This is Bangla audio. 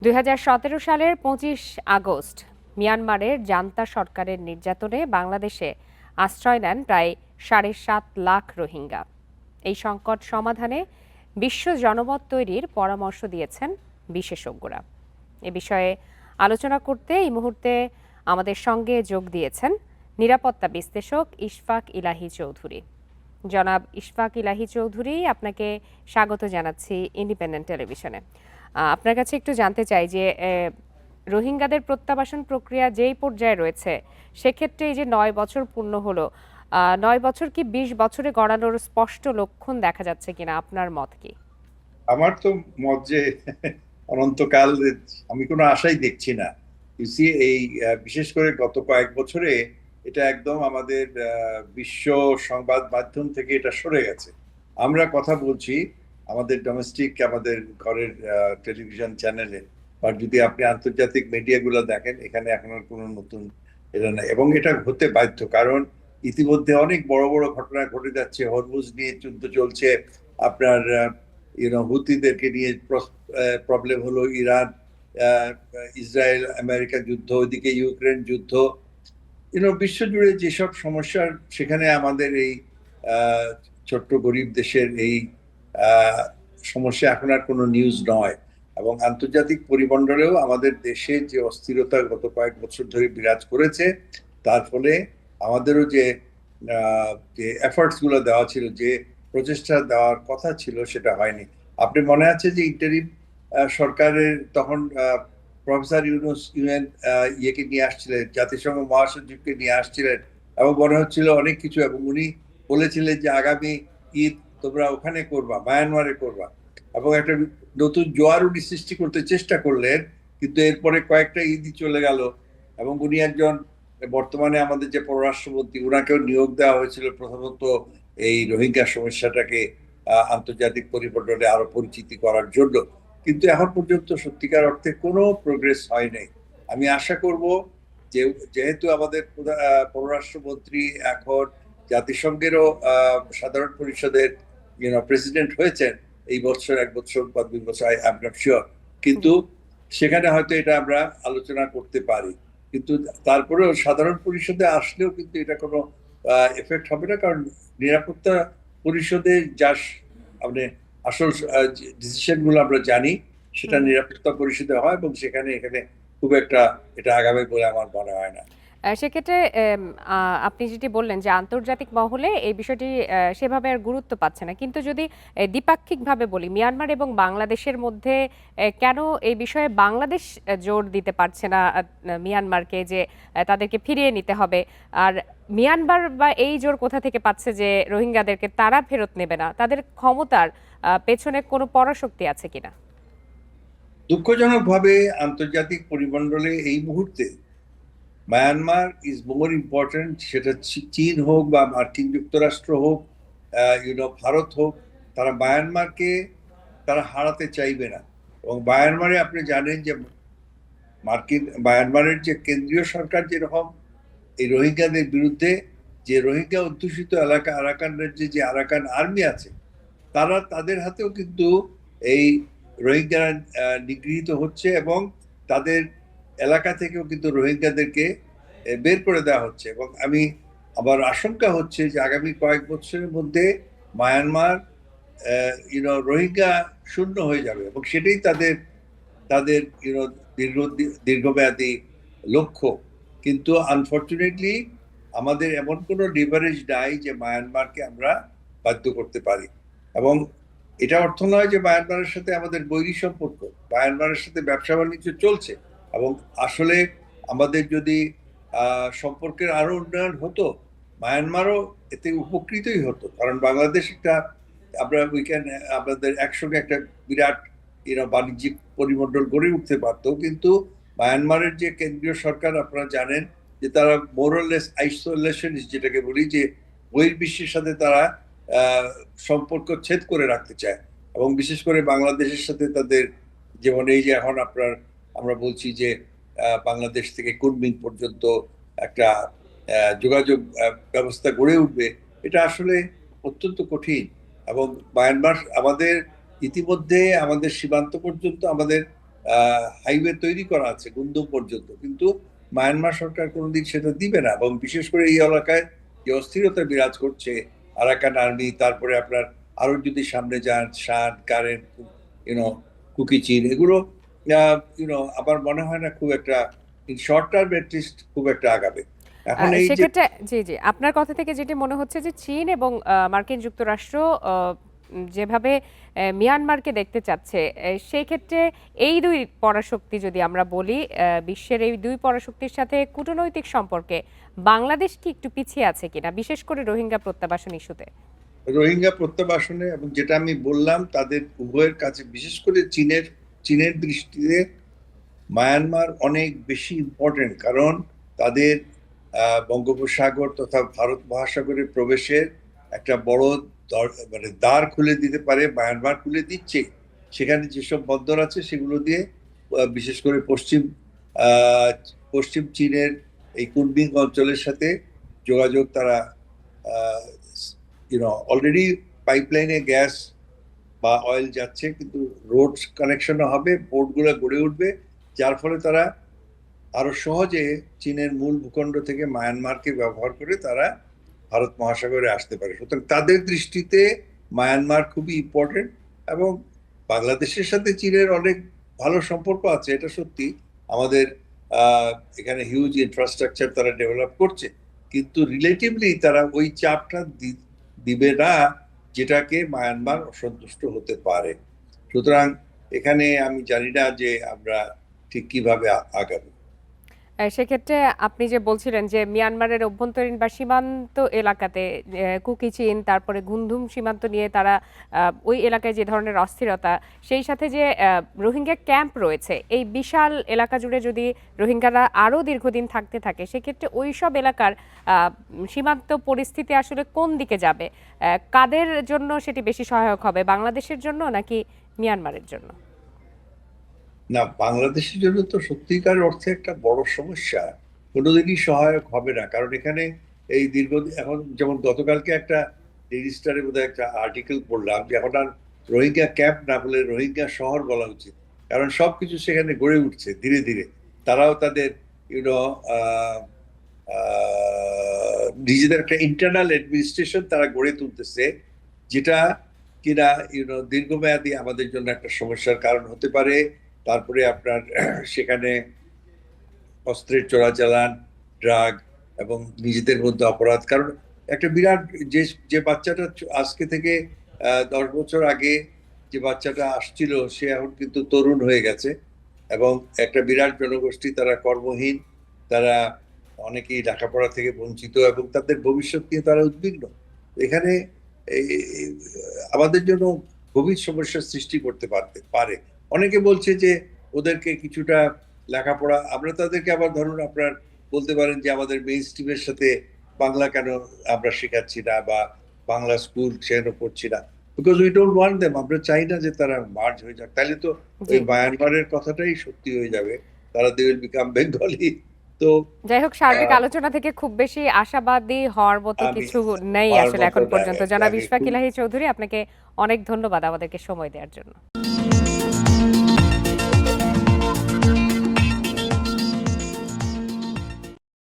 ২০১৭ সালের ২৫ আগস্ট মিয়ানমারের জান্তা সরকারের নির্যাতনে বাংলাদেশে আশ্রয় নেন প্রায় ৭.৫ লাখ রোহিঙ্গা। এই সংকট সমাধানে বিশ্ব জনমত তৈরির পরামর্শ দিয়েছেন বিশেষজ্ঞরা। এ বিষয়ে আলোচনা করতে এই মুহূর্তে আমাদের সঙ্গে যোগ দিয়েছেন নিরাপত্তা বিশ্লেষক ইশফাক ইলাহি চৌধুরী। জনাব ইশফাক ইলাহি চৌধুরী, আপনাকে স্বাগত জানাচ্ছি ইন্ডিপেন্ডেন্ট টেলিভিশনে। আপনার কাছে একটু জানতে চাই যে রোহিঙ্গাদের প্রত্যাবাসন প্রক্রিয়া যেই পর্যায়ে রয়েছে, সেক্ষেত্রে এই যে ৯ বছর পূর্ণ হলো, ৯ বছর কি ২০ বছরে গড়ানোর স্পষ্ট লক্ষণ দেখা যাচ্ছে কিনা, আপনার মত কি? আমার তো মত যে অনন্তকাল আমি কোনো আশাই দেখছি না। এই বিশেষ করে গত কয়েক বছরে এটা একদম আমাদের বিশ্ব সংবাদ মাধ্যম থেকে এটা সরে গেছে। আমরা কথা বলছি আমাদের ডোমেস্টিক, আমাদের ঘরের টেলিভিশন চ্যানেলে, আর যদি আপনি আন্তর্জাতিক মিডিয়াগুলো দেখেন, এখানে এখন আর কোনো নতুন এটা না, এবং এটা হতে বাধ্য। কারণ ইতিমধ্যে অনেক বড় বড় ঘটনা ঘটে যাচ্ছে। হরমুজ নিয়ে যুদ্ধ চলছে, আপনার হুতিদেরকে নিয়ে প্রবলেম হলো, ইরান ইসরায়েল আমেরিকা যুদ্ধ, ওইদিকে ইউক্রেন যুদ্ধ, বিশ্বজুড়ে যেসব সমস্যার, সেখানে আমাদের এই ছোট্ট গরিব দেশের এই সমস্যা এখন আর কোনো নিউজ নয়। এবং আন্তর্জাতিক পরিমণ্ডলেও আমাদের দেশে যে অস্থিরতা গত কয়েক বছর ধরে বিরাজ করেছে, তার ফলে আমাদেরও যে এফার্টস গুলো দেওয়া ছিল, যে প্রচেষ্টা দেওয়ার কথা ছিল, সেটা হয়নি। আপনি মনে আছে যে ইন্টারিম সরকারের তখন প্রফেসর ইউনূস ইউএন ইয়েকে নিয়ে আসছিলেন, জাতিসংঘ মহাসচিবকে নিয়ে আসছিলেন, এবং মনে হচ্ছিল অনেক কিছু, এবং উনি বলেছিলেন যে আগামী ঈদ তোমরা ওখানে করবা, মায়ানমারে করবা, এবং একটা নতুন জোয়ার উনি সৃষ্টি করতে চেষ্টা করলেন। কিন্তু এরপরে কয়েকটা ঈদই চলে গেল, এবং উনি একজন বর্তমানে আমাদের যে পররাষ্ট্রমন্ত্রী, ওনাকেও নিয়োগ দেওয়া হয়েছিল প্রথমত এই রোহিঙ্গা সমস্যাটাকে আন্তর্জাতিক পরিমণ্ডলে আরো পরিচিতি করার জন্য। কিন্তু এখন পর্যন্ত সত্যিকার অর্থে কোনো প্রোগ্রেস হয় নাই। আমি আশা করব যে যেহেতু আমাদের পররাষ্ট্রমন্ত্রী এখন জাতিসংঘেরও সাধারণ পরিষদের প্রেসিডেন্ট হয়েছেন এই বছর, 1 বছর বা 2 বছর, আই এম নট শিওর, কিন্তু সেখানে হয়তো এটা আমরা আলোচনা করতে পারি। কিন্তু তারপরেও সাধারণ পরিষদে আসলেও কিন্তু এটা কোনো এফেক্ট হবে না, কারণ নিরাপত্তা পরিষদে যা মানে আসল ডিসিশন গুলো আমরা জানি, সেটা নিরাপত্তা পরিষদে হয়, এবং সেখানে এখানে খুব একটা এটা আগামী বলে আমার মনে হয় না। সেক্ষেত্রে আপনি যেটি বললেন যে আন্তর্জাতিক মহলে এই বিষয়টি সেভাবে আর গুরুত্ব পাচ্ছে না। কিন্তু যদি দ্বিপাক্ষিকভাবে বলি, মিয়ানমার এবং বাংলাদেশের মধ্যে কেন এই বিষয়ে বাংলাদেশ জোর দিতে পারছে না মিয়ানমারকে যে তাদেরকে ফিরিয়ে নিতে হবে? আর মিয়ানমার বা এই জোর কোথা থেকে পাচ্ছে যে রোহিঙ্গাদেরকে তারা ফেরত নেবে না? তাদের ক্ষমতার পেছনে কোনো পরাশক্তি আছে কিনা? দুঃখজনকভাবে আন্তর্জাতিক পরিমণ্ডলে এই মুহূর্তে মায়ানমার ইজ মোর ইম্পর্টেন্ট। সেটা চীন হোক বা মার্কিন যুক্তরাষ্ট্র হোক, ভারত হোক, তারা মায়ানমারকে তারা হারাতে চাইবে না। এবং মায়ানমারে আপনি জানেন যে মায়ানমারের যে কেন্দ্রীয় সরকার যেরকম এই রোহিঙ্গাদের বিরুদ্ধে, যে রোহিঙ্গা অধ্যুষিত এলাকা আরাকান রাজ্যে যে আরাকান আর্মি আছে, তারা তাদের হাতেও কিন্তু এই রোহিঙ্গারা নিগৃহীত হচ্ছে, এবং তাদের এলাকা থেকেও কিন্তু রোহিঙ্গাদেরকে বের করে দেওয়া হচ্ছে। এবং আমার আশঙ্কা হচ্ছে যে আগামী কয়েক বছরের মধ্যে মায়ানমার রোহিঙ্গা শূন্য হয়ে যাবে, এবং সেটাই তাদের তাদের দীর্ঘমেয়াদী লক্ষ্য। কিন্তু আনফর্চুনেটলি আমাদের এমন কোনো লিভারেজ নাই যে মায়ানমারকে আমরা বাধ্য করতে পারি। এবং এটা অর্থ নয় যে মায়ানমারের সাথে আমাদের বৈরী সম্পর্ক, মায়ানমারের সাথে ব্যবসা বাণিজ্য চলছে, এবং আসলে আমাদের যদি সম্পর্কের আরো উন্নয়ন হতো, মায়ানমারও এতে উপকৃতই হতো। কারণ বাংলাদেশ একটা, আমরা আমাদের একসঙ্গে একটা বিরাট বাণিজ্যিক পরিমণ্ডল গড়ে উঠতে পারত। কিন্তু মায়ানমারের যে কেন্দ্রীয় সরকার, আপনারা জানেন যে তারা মোরলেস আইসোলেশন, যেটাকে বলি, যে বহির্বিশ্বের সাথে তারা সম্পর্ক ছেদ করে রাখতে চায়। এবং বিশেষ করে বাংলাদেশের সাথে তাদের, যেমন এই যে এখন আমরা বলছি যে বাংলাদেশ থেকে কুনমিং পর্যন্ত একটা যোগাযোগ ব্যবস্থা গড়ে উঠবে, এটা আসলে অত্যন্ত কঠিন। এবং মায়ানমার আমাদের ইতিমধ্যে আমাদের সীমান্ত পর্যন্ত আমাদের হাইওয়ে তৈরি করা আছে গুন্দম পর্যন্ত, কিন্তু মায়ানমার সরকার কোনোদিন সেটা দিবে না। এবং বিশেষ করে এই এলাকায় যে অস্থিরতা বিরাজ করছে, আরাকান আর্মি, তারপরে আপনার আরো যদি সামনে যান শান কারেন, ইউনো কুকি চীন, এগুলো আমার মনে হয় না খুব একটা ইন শর্ট টার্ম এটলিস্ট খুব একটা আগাবে। এখন এই যে সেক্ষেত্রে জি, জি। আপনার কথা থেকে যেটি মনে হচ্ছে যে চীন এবং মার্কিন যুক্তরাষ্ট্র যেভাবে মিয়ানমারকে দেখতে চাচ্ছে, সেই ক্ষেত্রে এই ২ পরাশক্তি যদি আমরা বলি, বিশ্বের এই ২ পরাশক্তির সাথে কূটনৈতিক সম্পর্কে বাংলাদেশ কি একটু পিছিয়ে আছে কিনা? বিশেষ করে রোহিঙ্গা প্রত্যাবাসন ইস্যুতে? রোহিঙ্গা প্রত্যাবাসনে, এবং যেটা আমি বললাম, তাদের উভয়ের কাছে বিশেষ করে চীনের দৃষ্টিতে মায়ানমার অনেক বেশি ইম্পর্টেন্ট, কারণ তাদের বঙ্গোপসাগর তথা ভারত মহাসাগরে প্রবেশের একটা বড় মানে দ্বার খুলে দিতে পারে, মায়ানমার খুলে দিচ্ছে। সেখানে যেসব বন্দর আছে সেগুলো দিয়ে বিশেষ করে পশ্চিম চীনের এই কুনমিং অঞ্চলের সাথে যোগাযোগ তারা অলরেডি পাইপলাইনে গ্যাস বা অয়েল যাচ্ছে, কিন্তু রোড কানেকশনও হবে, পোর্টগুলো গড়ে উঠবে, যার ফলে তারা আরো সহজে চীনের মূল ভূখণ্ড থেকে মায়ানমারকে ব্যবহার করে তারা ভারত মহাসাগরে আসতে পারে। সুতরাং তাদের দৃষ্টিতে মায়ানমার খুবই ইম্পর্টেন্ট। এবং বাংলাদেশের সাথে চীনের অনেক ভালো সম্পর্ক আছে, এটা সত্যি। আমাদের এখানে হিউজ ইনফ্রাস্ট্রাকচার তারা ডেভেলপ করছে, কিন্তু রিলেটিভলি তারা ওই চাপটা দিবে না যেটাকে মায়ানমার অসন্তুষ্ট হতে পারে। সুতরাং এখানে আমি জানি না যে আমরা ঠিক কিভাবে আগাবো। সেক্ষেত্রে আপনি যে বলছিলেন যে মিয়ানমারের অভ্যন্তরীণ বা সীমান্ত এলাকাতে কুকি চীন, তারপরে গুনধুম সীমান্ত নিয়ে তারা ওই এলাকায় যে ধরনের অস্থিরতা, সেই সাথে যে রোহিঙ্গা ক্যাম্প রয়েছে, এই বিশাল এলাকা জুড়ে যদি রোহিঙ্গারা আরও দীর্ঘদিন থাকতে থাকে, সেক্ষেত্রে ওই সব এলাকার সীমান্ত পরিস্থিতি আসলে কোন দিকে যাবে? কাদের জন্য সেটি বেশি সহায়ক হবে, বাংলাদেশের জন্য নাকি মিয়ানমারের জন্য? না, বাংলাদেশের জন্য তো সত্যিকার অর্থে একটা বড় সমস্যা, কোনোদিনই সহায়ক হবে না। কারণ এখানে এই দীর্ঘদিন, এখন যেমন গতকালকে একটা ডেইলি স্টারে বোধহয় একটা আর্টিকেল পড়লাম যে এখন আর রোহিঙ্গা ক্যাম্প না বলে রোহিঙ্গা শহর বলা উচিত, কারণ সবকিছু সেখানে গড়ে উঠছে ধীরে ধীরে। তারাও তাদের ইউনো নিজেদের একটা ইন্টারনাল অ্যাডমিনিস্ট্রেশন তারা গড়ে তুলতেছে, যেটা কিনা দীর্ঘমেয়াদী আমাদের জন্য একটা সমস্যার কারণ হতে পারে। তারপরে আপনার সেখানে অস্ত্রের চোরাচালান, ড্রাগ এবং নিজেদের মধ্যে অপরাধ। কারণ একটা বিরাট যে যে বাচ্চাটা আজকে থেকে 10 বছর আগে যে বাচ্চাটা আসছিল, সে এখন কিন্তু তরুণ হয়ে গেছে, এবং একটা বিরাট জনগোষ্ঠী, তারা কর্মহীন, তারা অনেকেই লেখাপড়া থেকে বঞ্চিত, এবং তাদের ভবিষ্যৎ নিয়ে তারা উদ্বিগ্ন। এখানে আমাদের জন্য গভীর সমস্যার সৃষ্টি করতে পারে। অনেকে বলছে যে ওদেরকে কিছুটা লেখাপড়া, আমরা তাদেরকে আবার ধরুন আপনার বলতে পারেন যে আমাদের মেইন স্ট্রিমের সাথে বাংলা কেন আমরা শেখাচ্ছি না, বা বাংলা স্কুল কেন পড়ছি না, because we don't want them. আমরা চাই না যে তারা মার্জ হয়ে যাক, তাহলে তো ওই মায়ানমারের কথাটাই সত্যি হয়ে যাবে, তারা দে উইল বিকাম বেঙ্গলি। তো যাই হোক, সার্বিক আলোচনা থেকে খুব বেশি আশাবাদী হওয়ার মতো আমি কিছু নেই হওয়ার আসলে মতো এখন না। পর্যন্ত। জনাব আমি ইশফাক খুব ইলাহি চৌধুরী, আপনাকে অনেক ধন্যবাদ আমাদেরকে সময় দেওয়ার জন্য।